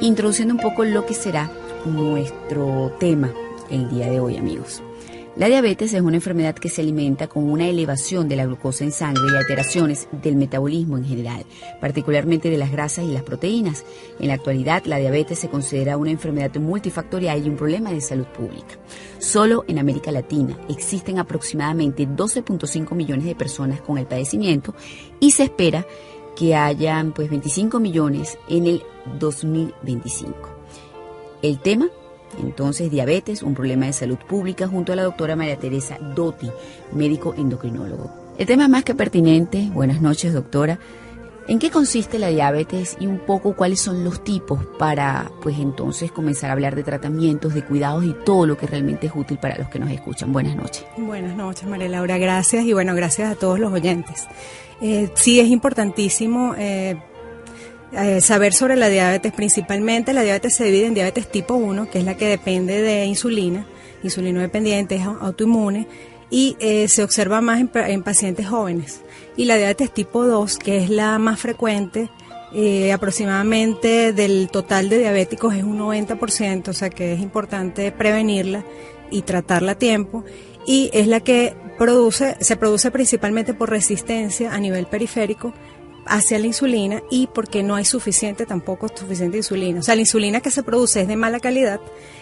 introduciendo un poco lo que será nuestro tema el día de hoy, amigos. La diabetes es una enfermedad que se alimenta con una elevación de la glucosa en sangre y alteraciones del metabolismo en general, particularmente de las grasas y las proteínas. En la actualidad, la diabetes se considera una enfermedad multifactorial y un problema de salud pública. Solo en América Latina existen aproximadamente 12.5 millones de personas con el padecimiento y se espera que hayan 25 millones en el 2025. El tema, entonces, diabetes, un problema de salud pública, junto a la doctora María Teresa Dotti, médico endocrinólogo. El tema es más que pertinente. Buenas noches, doctora. ¿En qué consiste la diabetes y un poco cuáles son los tipos para, entonces, comenzar a hablar de tratamientos, de cuidados y todo lo que realmente es útil para los que nos escuchan? Buenas noches. Buenas noches, María Laura. Gracias y gracias a todos los oyentes. Sí, es importantísimo saber sobre la diabetes. Principalmente la diabetes se divide en diabetes tipo 1, que es la que depende de insulina dependiente, es autoinmune, y se observa más en pacientes jóvenes. Y la diabetes tipo 2, que es la más frecuente, aproximadamente del total de diabéticos es un 90%, o sea que es importante prevenirla y tratarla a tiempo, y es la que se produce principalmente por resistencia a nivel periférico hacia la insulina y porque no hay suficiente insulina. O sea, la insulina que se produce es de mala calidad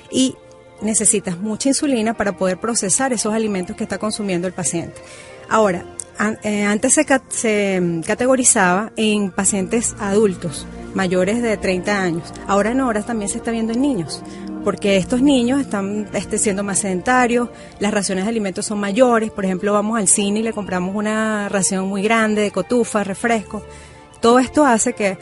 y necesitas mucha insulina para poder procesar esos alimentos que está consumiendo el paciente. Ahora, antes se categorizaba en pacientes adultos mayores de 30 años. Ahora no, ahora también se está viendo en niños, porque estos niños están siendo más sedentarios, las raciones de alimentos son mayores. Por ejemplo, vamos al cine y le compramos una ración muy grande de cotufas, refrescos. Todo esto hace que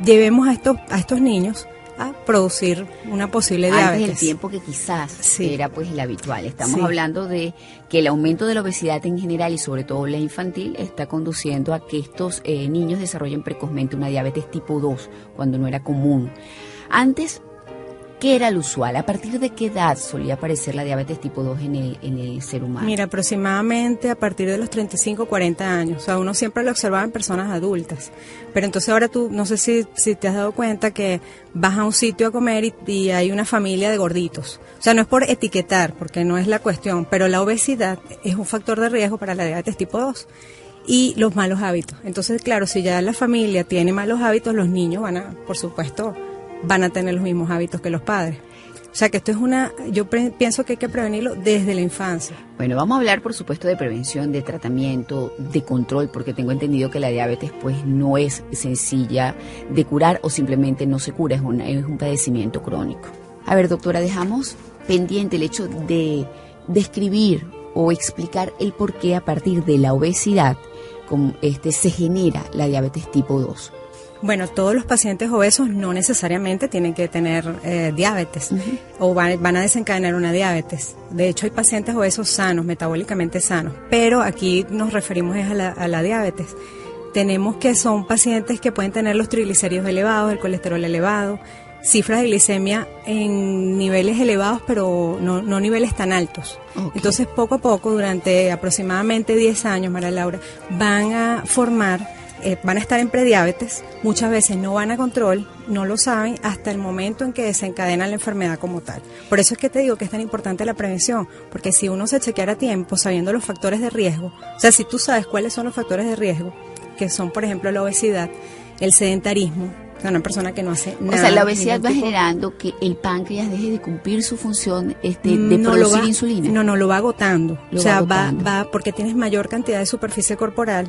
llevemos a estos niños a producir una posible diabetes. Antes del tiempo que quizás era el habitual. Estamos hablando de que el aumento de la obesidad en general y sobre todo la infantil está conduciendo a que estos niños desarrollen precozmente una diabetes tipo 2 cuando no era común. Antes, ¿qué era lo usual? ¿A partir de qué edad solía aparecer la diabetes tipo 2 en el ser humano? Mira, aproximadamente a partir de los 35, 40 años. O sea, uno siempre lo observaba en personas adultas. Pero entonces ahora tú, no sé si te has dado cuenta que vas a un sitio a comer y hay una familia de gorditos. O sea, no es por etiquetar, porque no es la cuestión, pero la obesidad es un factor de riesgo para la diabetes tipo 2. Y los malos hábitos. Entonces, claro, si ya la familia tiene malos hábitos, los niños por supuesto, van a tener los mismos hábitos que los padres. O sea que esto es yo pienso que hay que prevenirlo desde la infancia. Bueno, vamos a hablar por supuesto de prevención, de tratamiento, de control, porque tengo entendido que la diabetes no es sencilla de curar o simplemente no se cura, es un padecimiento crónico. A ver, doctora, dejamos pendiente el hecho de describir o explicar el por qué a partir de la obesidad se genera la diabetes tipo 2. Bueno, todos los pacientes obesos no necesariamente tienen que tener diabetes o van a desencadenar una diabetes. De hecho, hay pacientes obesos sanos, metabólicamente sanos, pero aquí nos referimos a la diabetes. Tenemos que son pacientes que pueden tener los triglicéridos elevados, el colesterol elevado, cifras de glicemia en niveles elevados, pero no niveles tan altos. Okay. Entonces, poco a poco, durante aproximadamente 10 años, María Laura, van a estar en prediabetes, muchas veces no van a control, no lo saben hasta el momento en que desencadenan la enfermedad como tal. Por eso es que te digo que es tan importante la prevención, porque si uno se chequeara a tiempo sabiendo los factores de riesgo, o sea, si tú sabes cuáles son los factores de riesgo, que son por ejemplo la obesidad, el sedentarismo, o sea, una persona que no hace nada. O sea, la obesidad va generando que el páncreas deje de cumplir su función de producir insulina. No, lo va agotando. Va porque tienes mayor cantidad de superficie corporal,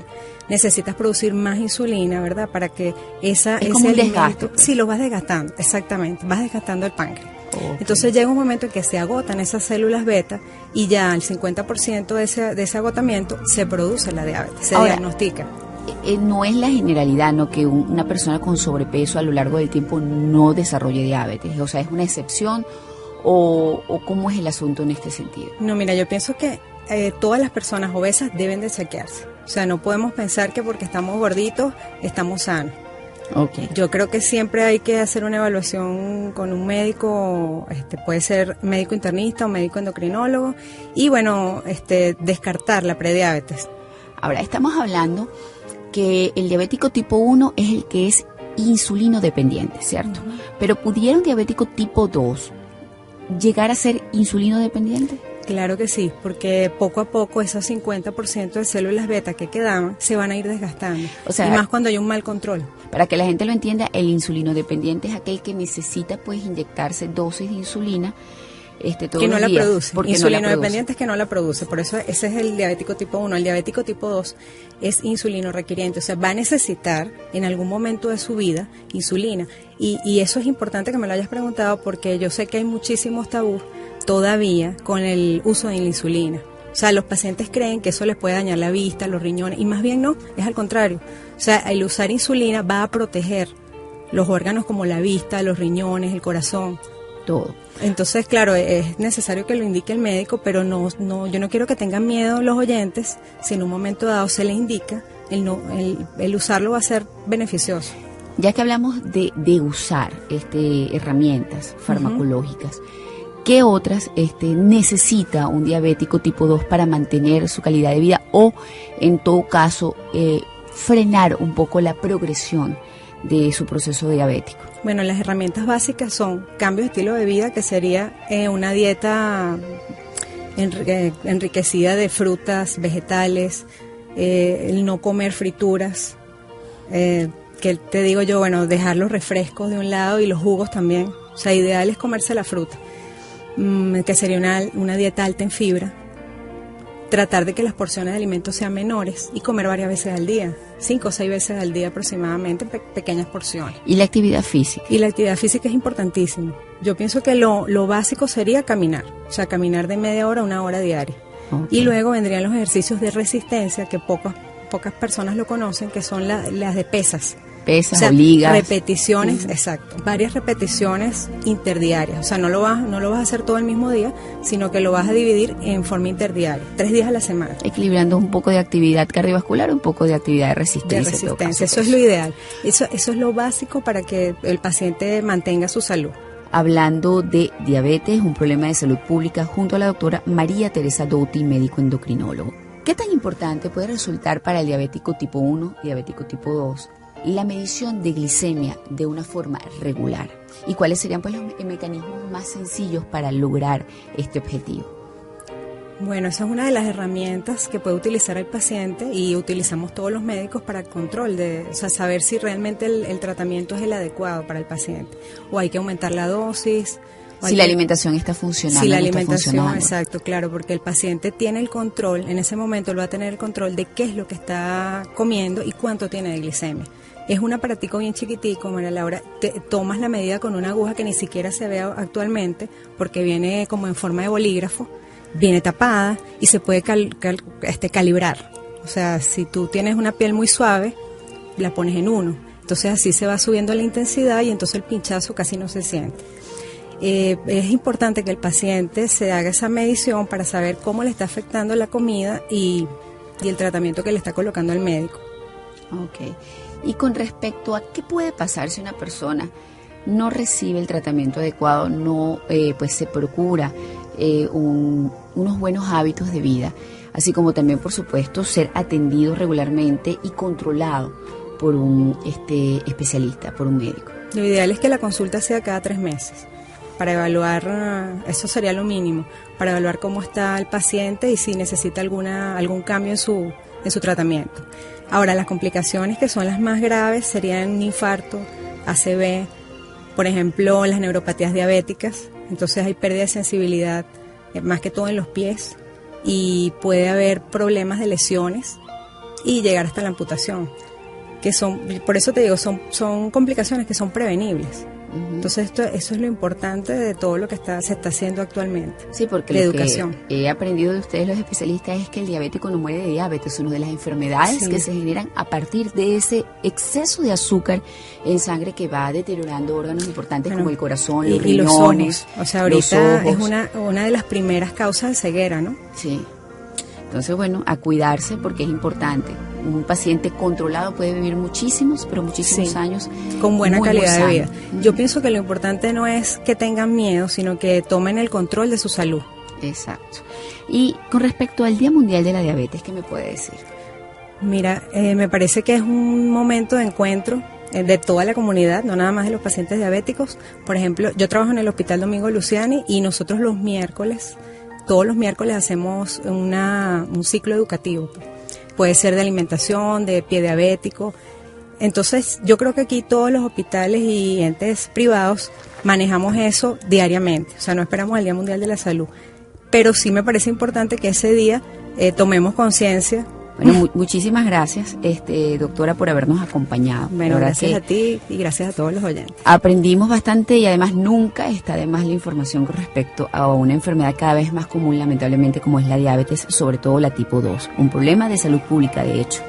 necesitas producir más insulina, ¿verdad? Para que es como un desgaste. Sí, lo vas desgastando, exactamente, vas desgastando el páncreas. Okay. Entonces llega un momento en que se agotan esas células beta y ya el 50% de ese agotamiento se produce la diabetes, se diagnostica. No es la generalidad, ¿no?, que una persona con sobrepeso a lo largo del tiempo no desarrolle diabetes. O sea, ¿es una excepción o cómo es el asunto en este sentido? No, mira, yo pienso que todas las personas obesas deben de chequearse. O sea, no podemos pensar que porque estamos gorditos estamos sanos. Okay. Yo creo que siempre hay que hacer una evaluación con un médico, puede ser médico internista o médico endocrinólogo, y descartar la prediabetes. Ahora, estamos hablando que el diabético tipo 1 es el que es insulino dependiente, ¿cierto? Pero ¿pudiera un diabético tipo 2 llegar a ser insulino dependiente? Claro que sí, porque poco a poco esos 50% de células beta que quedaban se van a ir desgastando. O sea, y más cuando hay un mal control. Para que la gente lo entienda, el insulino dependiente es aquel que necesita pues inyectarse dosis de insulina todos que no los la días, produce. porque Insulino no la dependiente es que no la produce. Por eso ese es el diabético tipo 1. El diabético tipo 2 es insulino requiriente. O sea, va a necesitar en algún momento de su vida insulina. Y eso es importante que me lo hayas preguntado porque yo sé que hay muchísimos tabús todavía con el uso de la insulina. O sea, los pacientes creen que eso les puede dañar la vista, los riñones, y más bien no, es al contrario. O sea, el usar insulina va a proteger los órganos como la vista, los riñones, el corazón. Todo. Entonces, claro, es necesario que lo indique el médico, pero yo no quiero que tengan miedo los oyentes si en un momento dado se les indica, el usarlo va a ser beneficioso. Ya que hablamos de usar herramientas farmacológicas, ¿qué otras necesita un diabético tipo 2 para mantener su calidad de vida o, en todo caso, frenar un poco la progresión de su proceso diabético? Bueno, las herramientas básicas son cambios de estilo de vida, que sería una dieta enriquecida de frutas, vegetales, el no comer frituras, que te digo yo, bueno, dejar los refrescos de un lado y los jugos también. O sea, ideal es comerse la fruta, que sería una dieta alta en fibra. Tratar de que las porciones de alimentos sean menores y comer varias veces al día, 5 o 6 veces al día aproximadamente, pequeñas porciones. ¿Y la actividad física? Y la actividad física es importantísima. Yo pienso que lo básico sería caminar, o sea, caminar de media hora a 1 hora diaria. Okay. Y luego vendrían los ejercicios de resistencia, que pocas personas lo conocen, que son las de pesas. Pesas, o sea, o ligas. Repeticiones, exacto. Varias repeticiones interdiarias. O sea, no lo vas a hacer todo el mismo día, sino que lo vas a dividir en forma interdiaria, 3 días a la semana. Equilibrando un poco de actividad cardiovascular, un poco de actividad de resistencia. De resistencia, eso es lo ideal. Eso es lo básico para que el paciente mantenga su salud. Hablando de diabetes, un problema de salud pública, junto a la doctora María Teresa Dotti, médico endocrinólogo. ¿Qué tan importante puede resultar para el diabético tipo 1 y diabético tipo 2 la medición de glicemia de una forma regular? ¿Y cuáles serían pues los mecanismos más sencillos para lograr este objetivo? Bueno, esa es una de las herramientas que puede utilizar el paciente y utilizamos todos los médicos para el control o sea, saber si realmente el tratamiento es el adecuado para el paciente o hay que aumentar la dosis. Si la alimentación está funcionando. Si la alimentación, exacto, claro, porque el paciente tiene el control, en ese momento él va a tener el control de qué es lo que está comiendo y cuánto tiene de glicemia. Es un aparatico bien chiquitico, María Laura, tomas la medida con una aguja que ni siquiera se ve actualmente, porque viene como en forma de bolígrafo, viene tapada y se puede calibrar. O sea, si tú tienes una piel muy suave, la pones en 1. Entonces así se va subiendo la intensidad y entonces el pinchazo casi no se siente. Es importante que el paciente se haga esa medición para saber cómo le está afectando la comida y el tratamiento que le está colocando el médico. Ok. Y con respecto a qué puede pasar si una persona no recibe el tratamiento adecuado, no pues se procura unos buenos hábitos de vida, así como también, por supuesto, ser atendido regularmente y controlado por un especialista, por un médico. Lo ideal es que la consulta sea cada 3 meses. Para evaluar, eso sería lo mínimo, para evaluar cómo está el paciente y si necesita algún cambio en su tratamiento. Ahora, las complicaciones que son las más graves serían un infarto, ACV, por ejemplo, las neuropatías diabéticas. Entonces hay pérdida de sensibilidad, más que todo en los pies, y puede haber problemas de lesiones y llegar hasta la amputación, por eso te digo, son complicaciones que son prevenibles. Entonces eso es lo importante de todo lo que se está haciendo actualmente. Sí, porque la lo educación. Que he aprendido de ustedes los especialistas es que el diabético no muere de diabetes, es una de las enfermedades que se generan a partir de ese exceso de azúcar en sangre que va deteriorando órganos importantes como el corazón, los riñones, los ojos. O sea, ahorita es ojos. una de las primeras causas de ceguera, ¿no? Sí. Entonces, bueno, a cuidarse porque es importante. Un paciente controlado puede vivir muchísimos años. Con buena calidad de vida. Yo pienso que lo importante no es que tengan miedo, sino que tomen el control de su salud. Exacto. Y con respecto al Día Mundial de la Diabetes, ¿qué me puede decir? Mira, me parece que es un momento de encuentro de toda la comunidad, no nada más de los pacientes diabéticos. Por ejemplo, yo trabajo en el Hospital Domingo Luciani y nosotros todos los miércoles hacemos un ciclo educativo. Puede ser de alimentación, de pie diabético. Entonces, yo creo que aquí todos los hospitales y entes privados manejamos eso diariamente. O sea, no esperamos al Día Mundial de la Salud. Pero sí me parece importante que ese día tomemos conciencia. Bueno, muchísimas gracias, doctora, por habernos acompañado. Bueno, gracias a ti y gracias a todos los oyentes. Aprendimos bastante y además nunca está de más la información con respecto a una enfermedad cada vez más común, lamentablemente, como es la diabetes, sobre todo la tipo 2, un problema de salud pública, de hecho.